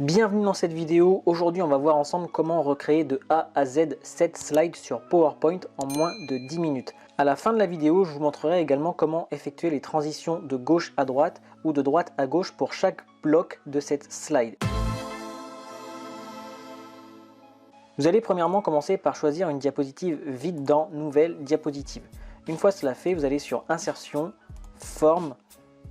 Bienvenue dans cette vidéo. Aujourd'hui on va voir ensemble comment recréer de A à Z 7 slides sur PowerPoint en moins de 10 minutes. À la fin de la vidéo, je vous montrerai également comment effectuer les transitions de gauche à droite ou de droite à gauche pour chaque bloc de cette slide. Vous allez premièrement commencer par choisir une diapositive vide dans Nouvelle diapositive. Une fois cela fait, vous allez sur Insertion, Forme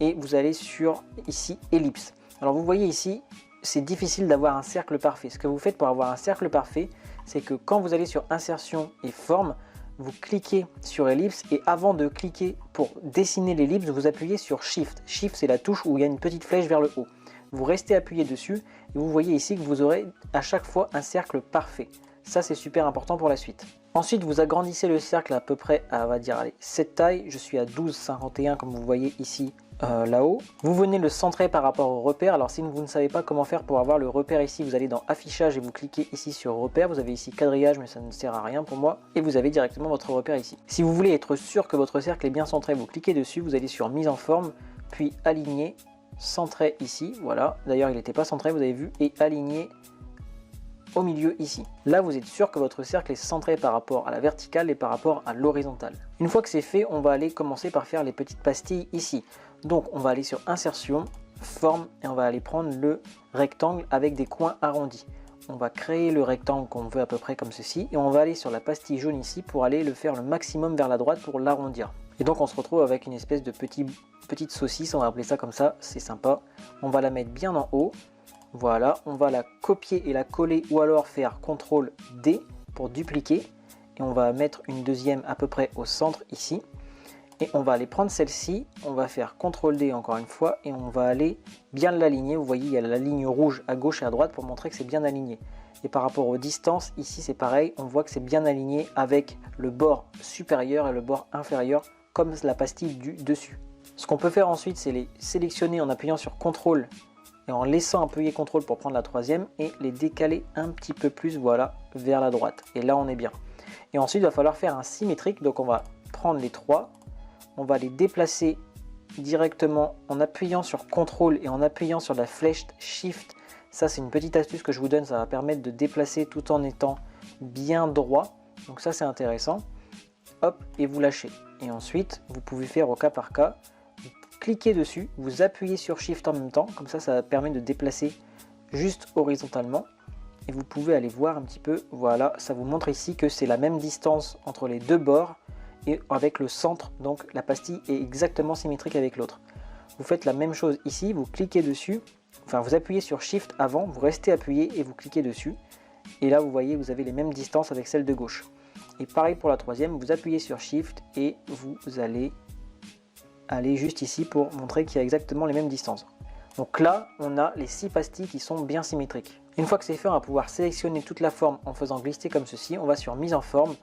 et vous allez sur ici Ellipse. Alors vous voyez ici, c'est difficile d'avoir un cercle parfait. Ce que vous faites pour avoir un cercle parfait, c'est que quand vous allez sur Insertion et Forme, vous cliquez sur Ellipse et avant de cliquer pour dessiner l'ellipse, vous appuyez sur Shift. Shift, c'est la touche où il y a une petite flèche vers le haut. Vous restez appuyé dessus et vous voyez ici que vous aurez à chaque fois un cercle parfait. Ça, c'est super important pour la suite. Ensuite, vous agrandissez le cercle à peu près à, on va dire, allez, cette taille. Je suis à 12,51 comme vous voyez ici là-haut. Vous venez le centrer par rapport au repère. Alors si vous ne savez pas comment faire pour avoir le repère ici, vous allez dans Affichage et vous cliquez ici sur Repère. Vous avez ici Quadrillage, mais ça ne sert à rien pour moi. Et vous avez directement votre repère ici. Si vous voulez être sûr que votre cercle est bien centré, vous cliquez dessus, vous allez sur Mise en forme, puis Aligner, Centrer ici. Voilà, d'ailleurs il n'était pas centré, vous avez vu, et Aligner au milieu ici. Là, vous êtes sûr que votre cercle est centré par rapport à la verticale et par rapport à l'horizontale. Une fois que c'est fait, on va aller commencer par faire les petites pastilles ici. Donc, on va aller sur Insertion, Forme, et on va aller prendre le rectangle avec des coins arrondis. On va créer le rectangle qu'on veut à peu près comme ceci, et on va aller sur la pastille jaune ici pour aller le faire le maximum vers la droite pour l'arrondir. Et donc, on se retrouve avec une espèce de petite saucisse, on va appeler ça comme ça, c'est sympa. On va la mettre bien en haut. Voilà, on va la copier et la coller ou alors faire CTRL D pour dupliquer. Et on va mettre une deuxième à peu près au centre ici. Et on va aller prendre celle-ci, on va faire CTRL D encore une fois et on va aller bien l'aligner. Vous voyez, il y a la ligne rouge à gauche et à droite pour montrer que c'est bien aligné. Et par rapport aux distances, ici c'est pareil, on voit que c'est bien aligné avec le bord supérieur et le bord inférieur comme la pastille du dessus. Ce qu'on peut faire ensuite, c'est les sélectionner en appuyant sur CTRL et en laissant appuyer CTRL pour prendre la troisième et les décaler un petit peu plus, voilà, vers la droite. Et là on est bien. Et ensuite il va falloir faire un symétrique, donc on va prendre les trois, on va les déplacer directement en appuyant sur CTRL et en appuyant sur la flèche Shift. Ça c'est une petite astuce que je vous donne, ça va permettre de déplacer tout en étant bien droit. Donc ça c'est intéressant. Hop, et vous lâchez. Et ensuite vous pouvez faire au cas par cas. Cliquez dessus, vous appuyez sur Shift en même temps, comme ça permet de déplacer juste horizontalement. Et vous pouvez aller voir un petit peu, voilà, ça vous montre ici que c'est la même distance entre les deux bords et avec le centre, donc la pastille est exactement symétrique avec l'autre. Vous faites la même chose ici, vous cliquez dessus, enfin vous appuyez sur Shift avant, vous restez appuyé et vous cliquez dessus. Et là vous voyez, vous avez les mêmes distances avec celle de gauche. Et pareil pour la troisième, vous appuyez sur Shift et vous allez aller juste ici pour montrer qu'il y a exactement les mêmes distances. Donc là, on a les 6 pastilles qui sont bien symétriques. Une fois que c'est fait, on va pouvoir sélectionner toute la forme en faisant glisser comme ceci. On va sur Mise en forme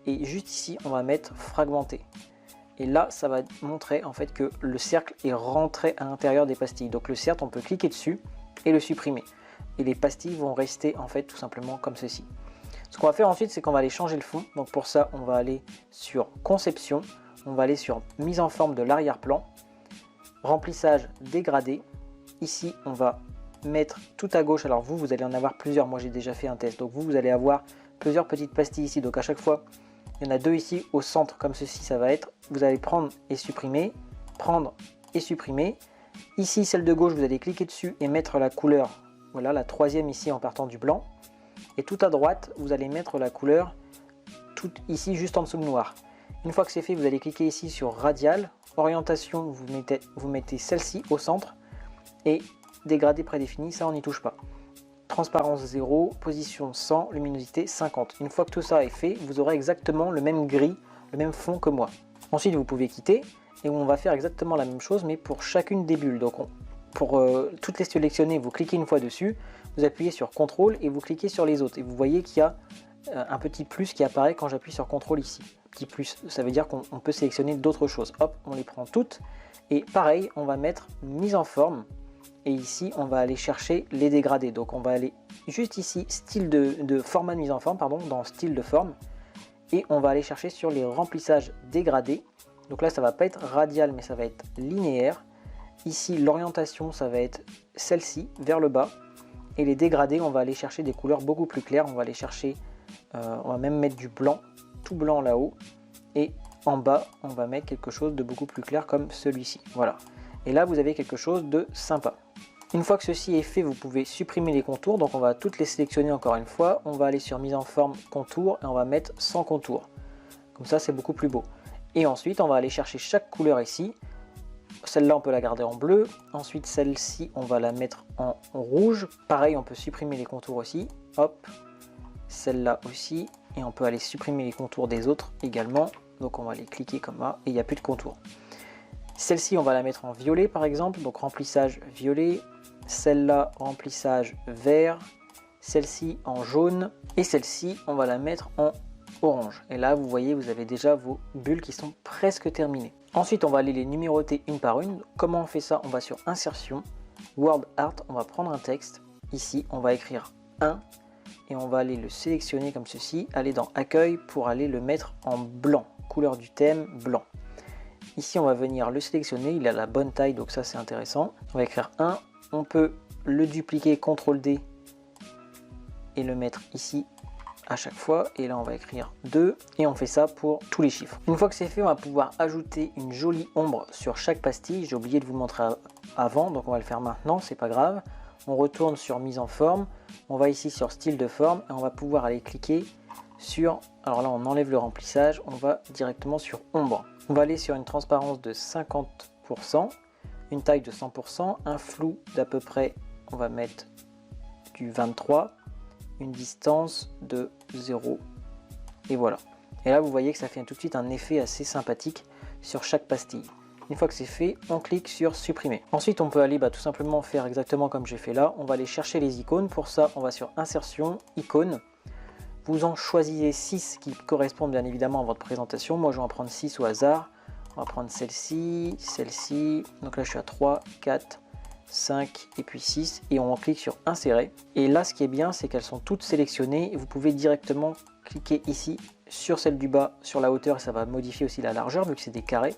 et juste ici, on va mettre Fragmenter. Et là, ça va montrer en fait que le cercle est rentré à l'intérieur des pastilles. Donc le cercle, on peut cliquer dessus et le supprimer. Et les pastilles vont rester en fait tout simplement comme ceci. Ce qu'on va faire ensuite, c'est qu'on va aller changer le fond. Donc pour ça, on va aller sur Conception. On va aller sur Mise en forme de l'arrière-plan, remplissage dégradé. Ici, on va mettre tout à gauche. Alors vous allez en avoir plusieurs. Moi, j'ai déjà fait un test. Donc vous allez avoir plusieurs petites pastilles ici. Donc à chaque fois, il y en a 2 ici au centre, comme ceci, ça va être. Vous allez prendre et supprimer, prendre et supprimer. Ici, celle de gauche, vous allez cliquer dessus et mettre la couleur. Voilà, la troisième ici en partant du blanc. Et tout à droite, vous allez mettre la couleur tout ici, juste en dessous de noir. Une fois que c'est fait, vous allez cliquer ici sur Radial, Orientation, vous mettez celle-ci au centre et Dégradé prédéfini, ça on n'y touche pas. Transparence 0, position 100, luminosité 50. Une fois que tout ça est fait, vous aurez exactement le même gris, le même fond que moi. Ensuite, vous pouvez quitter et on va faire exactement la même chose mais pour chacune des bulles. Donc pour toutes les sélectionner, vous cliquez une fois dessus, vous appuyez sur CTRL et vous cliquez sur les autres. Et vous voyez qu'il y a un petit plus qui apparaît quand j'appuie sur CTRL ici. Petit plus, ça veut dire qu'on peut sélectionner d'autres choses. Hop, on les prend toutes. Et pareil, on va mettre Mise en forme. Et ici, on va aller chercher les dégradés. Donc on va aller juste ici, style de format de mise en forme, pardon, dans style de forme. Et on va aller chercher sur les remplissages dégradés. Donc là, ça va pas être radial, mais ça va être linéaire. Ici, l'orientation, ça va être celle-ci, vers le bas. Et les dégradés, on va aller chercher des couleurs beaucoup plus claires. On va aller chercher, on va même mettre du blanc, tout blanc là-haut. Et en bas, on va mettre quelque chose de beaucoup plus clair comme celui-ci. Voilà. Et là, vous avez quelque chose de sympa. Une fois que ceci est fait, vous pouvez supprimer les contours. Donc on va toutes les sélectionner encore une fois. On va aller sur mise en forme, contour, et on va mettre sans contour. Comme ça, c'est beaucoup plus beau. Et ensuite, on va aller chercher chaque couleur ici. Celle-là, on peut la garder en bleu. Ensuite, celle-ci, on va la mettre en rouge. Pareil, on peut supprimer les contours aussi. Hop. Celle-là aussi. Et on peut aller supprimer les contours des autres également. Donc on va les cliquer comme ça. Et il n'y a plus de contours. Celle-ci, on va la mettre en violet par exemple. Donc remplissage violet. Celle-là, remplissage vert. Celle-ci en jaune. Et celle-ci, on va la mettre en orange. Et là, vous voyez, vous avez déjà vos bulles qui sont presque terminées. Ensuite, on va aller les numéroter une par une. Comment on fait ça? On va sur Insertion, Word Art, on va prendre un texte. Ici, on va écrire 1 et on va aller le sélectionner comme ceci. Aller dans Accueil pour aller le mettre en blanc. Couleur du thème, blanc. Ici, on va venir le sélectionner. Il a la bonne taille, donc ça, c'est intéressant. On va écrire 1. On peut le dupliquer, CTRL-D et le mettre ici à chaque fois, et là on va écrire 2 et on fait ça pour tous les chiffres. Une fois que c'est fait, on va pouvoir ajouter une jolie ombre sur chaque pastille. J'ai oublié de vous montrer avant, donc on va le faire maintenant, c'est pas grave. On retourne sur mise en forme, on va ici sur style de forme et on va pouvoir aller cliquer sur, alors là on enlève le remplissage, on va directement sur ombre. On va aller sur une transparence de 50%, une taille de 100%, un flou d'à peu près, on va mettre du 23, une distance de 0 et voilà. Et là vous voyez que ça fait tout de suite un effet assez sympathique sur chaque pastille. Une fois que c'est fait, on clique sur supprimer. Ensuite on peut aller tout simplement faire exactement comme j'ai fait là. On va aller chercher les icônes. Pour ça on va sur Insertion, icônes. Vous en choisissez 6 qui correspondent bien évidemment à votre présentation. Moi je vais en prendre 6 au hasard. On va prendre celle-ci, celle-ci. Donc là je suis à 3, 4, 5 et puis 6 et on clique sur insérer. Et là ce qui est bien, c'est qu'elles sont toutes sélectionnées et vous pouvez directement cliquer ici sur celle du bas, sur la hauteur, et ça va modifier aussi la largeur vu que c'est des carrés,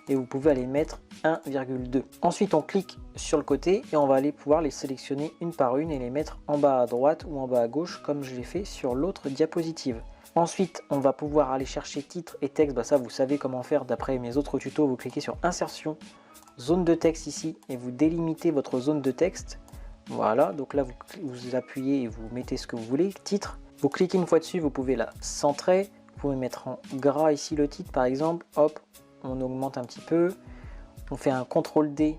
et vous pouvez aller mettre 1,2. Ensuite on clique sur le côté et on va aller pouvoir les sélectionner une par une et les mettre en bas à droite ou en bas à gauche comme je l'ai fait sur l'autre diapositive. Ensuite on va pouvoir aller chercher titre et texte. Ça vous savez comment faire d'après mes autres tutos. Vous cliquez sur Insertion, zone de texte ici et vous délimitez votre zone de texte. Voilà, donc là vous appuyez et vous mettez ce que vous voulez, titre. Vous cliquez une fois dessus, vous pouvez la centrer. Vous pouvez mettre en gras ici le titre par exemple. Hop, on augmente un petit peu. On fait un CTRL-D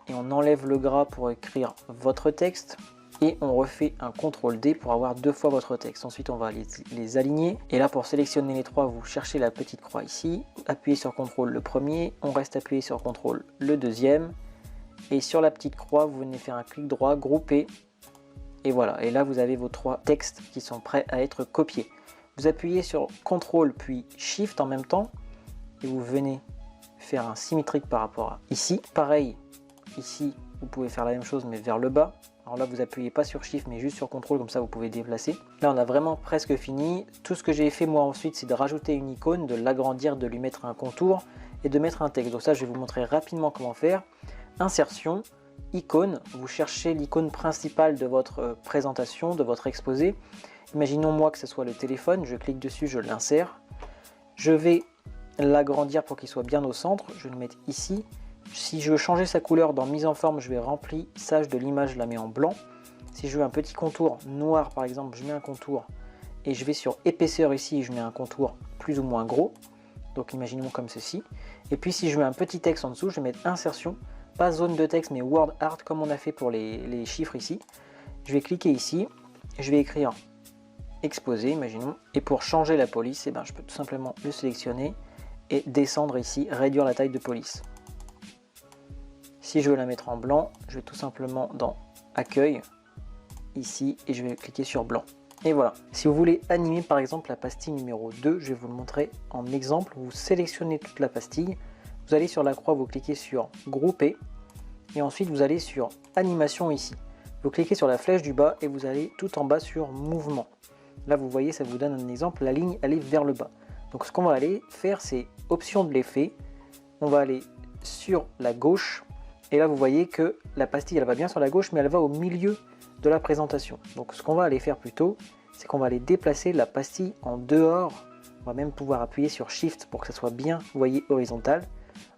et on enlève le gras pour écrire votre texte. Et on refait un CTRL-D pour avoir 2 fois votre texte. Ensuite on va les aligner. Et là pour sélectionner les 3, vous cherchez la petite croix ici. Appuyez sur CTRL le premier. On reste appuyé sur CTRL le deuxième. Et sur la petite croix, vous venez faire un clic droit, grouper. Et voilà. Et là vous avez vos 3 textes qui sont prêts à être copiés. Vous appuyez sur CTRL puis SHIFT en même temps. Et vous venez faire un symétrique par rapport à ici. Pareil, ici, vous pouvez faire la même chose mais vers le bas. Alors là, vous appuyez pas sur Shift mais juste sur CTRL, comme ça vous pouvez déplacer. Là, on a vraiment presque fini. Tout ce que j'ai fait moi ensuite, c'est de rajouter une icône, de l'agrandir, de lui mettre un contour et de mettre un texte. Donc ça, je vais vous montrer rapidement comment faire. Insertion, icône, vous cherchez l'icône principale de votre présentation, de votre exposé. Imaginons moi que ce soit le téléphone, je clique dessus, je l'insère. Je vais l'agrandir pour qu'il soit bien au centre, je vais le mettre ici. Si je veux changer sa couleur dans mise en forme, je vais remplissage de l'image, je la mets en blanc. Si je veux un petit contour noir par exemple, je mets un contour et je vais sur épaisseur ici, je mets un contour plus ou moins gros. Donc imaginons comme ceci. Et puis si je mets un petit texte en dessous, je vais mettre insertion, pas zone de texte mais Word Art comme on a fait pour les chiffres ici. Je vais cliquer ici, je vais écrire exposé, imaginons. Et pour changer la police, je peux tout simplement le sélectionner et descendre ici, réduire la taille de police. Si je veux la mettre en blanc, je vais tout simplement dans Accueil, ici, et je vais cliquer sur blanc. Et voilà. Si vous voulez animer par exemple la pastille numéro 2, je vais vous le montrer en exemple. Vous sélectionnez toute la pastille, vous allez sur la croix, vous cliquez sur Grouper, et ensuite vous allez sur Animation ici. Vous cliquez sur la flèche du bas et vous allez tout en bas sur Mouvement. Là vous voyez, ça vous donne un exemple, la ligne elle est vers le bas. Donc ce qu'on va aller faire, c'est Option de l'effet, on va aller sur la gauche. Et là vous voyez que la pastille elle va bien sur la gauche mais elle va au milieu de la présentation. Donc ce qu'on va aller faire plutôt, c'est qu'on va aller déplacer la pastille en dehors. On va même pouvoir appuyer sur Shift pour que ça soit bien, vous voyez, horizontal,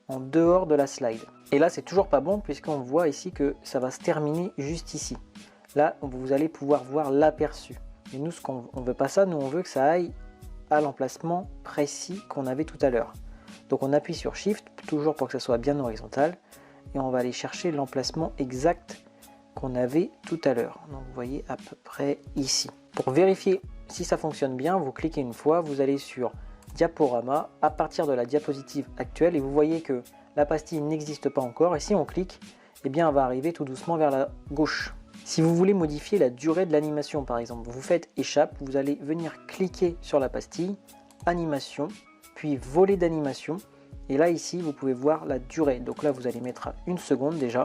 en dehors de la slide. Et là, c'est toujours pas bon puisqu'on voit ici que ça va se terminer juste ici. Là, vous allez pouvoir voir l'aperçu. Et nous, on veut pas ça, nous on veut que ça aille à l'emplacement précis qu'on avait tout à l'heure. Donc on appuie sur Shift, toujours pour que ça soit bien horizontal, et on va aller chercher l'emplacement exact qu'on avait tout à l'heure. Donc vous voyez à peu près ici. Pour vérifier si ça fonctionne bien, vous cliquez une fois, vous allez sur Diaporama à partir de la diapositive actuelle et vous voyez que la pastille n'existe pas encore. Et si on clique, eh bien, on va arriver tout doucement vers la gauche. Si vous voulez modifier la durée de l'animation, par exemple, vous faites échappe, vous allez venir cliquer sur la pastille, animation, puis volet d'animation. Et là, ici, vous pouvez voir la durée. Donc là, vous allez mettre à 1 seconde déjà.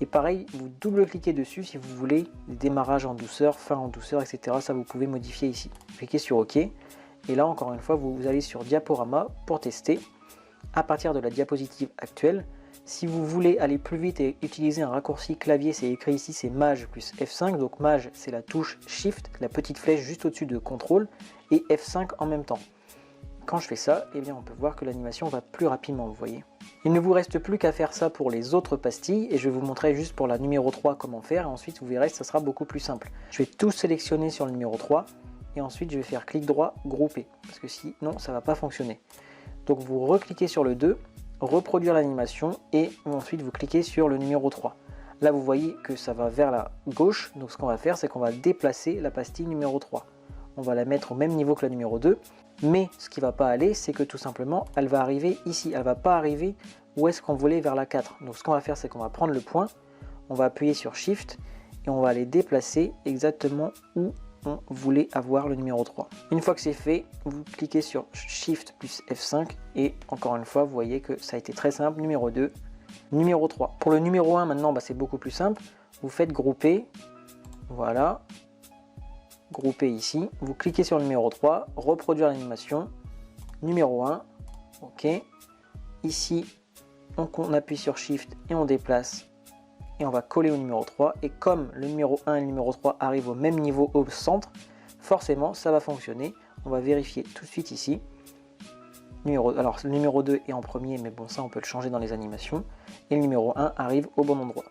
Et pareil, vous double-cliquez dessus si vous voulez les démarrages en douceur, fin en douceur, etc. Ça, vous pouvez modifier ici. Cliquez sur OK. Et là, encore une fois, vous allez sur Diaporama pour tester à partir de la diapositive actuelle. Si vous voulez aller plus vite et utiliser un raccourci clavier, c'est écrit ici, c'est Maj plus F5. Donc Maj, c'est la touche Shift, la petite flèche juste au-dessus de Contrôle, et F5 en même temps. Quand je fais ça, eh bien, on peut voir que l'animation va plus rapidement, vous voyez. Il ne vous reste plus qu'à faire ça pour les autres pastilles, et je vais vous montrer juste pour la numéro 3 comment faire, et ensuite vous verrez que ça sera beaucoup plus simple. Je vais tout sélectionner sur le numéro 3, et ensuite je vais faire clic droit, grouper, parce que sinon ça ne va pas fonctionner. Donc vous recliquez sur le 2, reproduire l'animation, et ensuite vous cliquez sur le numéro 3. Là vous voyez que ça va vers la gauche, donc ce qu'on va faire c'est qu'on va déplacer la pastille numéro 3. On va la mettre au même niveau que la numéro 2, mais ce qui ne va pas aller, c'est que tout simplement, elle va arriver ici, elle ne va pas arriver où est-ce qu'on voulait vers la 4. Donc ce qu'on va faire, c'est qu'on va prendre le point, on va appuyer sur Shift, et on va aller déplacer exactement où on voulait avoir le numéro 3. Une fois que c'est fait, vous cliquez sur Shift plus F5, et encore une fois, vous voyez que ça a été très simple, numéro 2, numéro 3. Pour le numéro 1, maintenant, c'est beaucoup plus simple, vous faites grouper, voilà, grouper ici, vous cliquez sur le numéro 3, reproduire l'animation, numéro 1, ok, ici on appuie sur Shift et on déplace et on va coller au numéro 3, et comme le numéro 1 et le numéro 3 arrivent au même niveau au centre, forcément ça va fonctionner. On va vérifier tout de suite ici. Alors le numéro 2 est en premier, mais bon, ça on peut le changer dans les animations, et le numéro 1 arrive au bon endroit.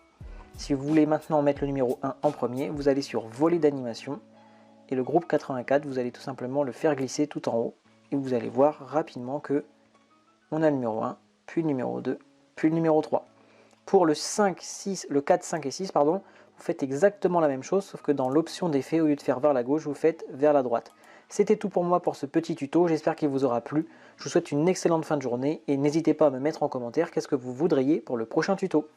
Si vous voulez maintenant mettre le numéro 1 en premier, vous allez sur volet d'animation, et le groupe 84, vous allez tout simplement le faire glisser tout en haut, et vous allez voir rapidement que on a le numéro 1, puis le numéro 2, puis le numéro 3. Pour le 5, 6, le 4, 5 et 6, pardon, vous faites exactement la même chose, sauf que dans l'option d'effet, au lieu de faire vers la gauche, vous faites vers la droite. C'était tout pour moi pour ce petit tuto, j'espère qu'il vous aura plu. Je vous souhaite une excellente fin de journée, et n'hésitez pas à me mettre en commentaire qu'est-ce que vous voudriez pour le prochain tuto.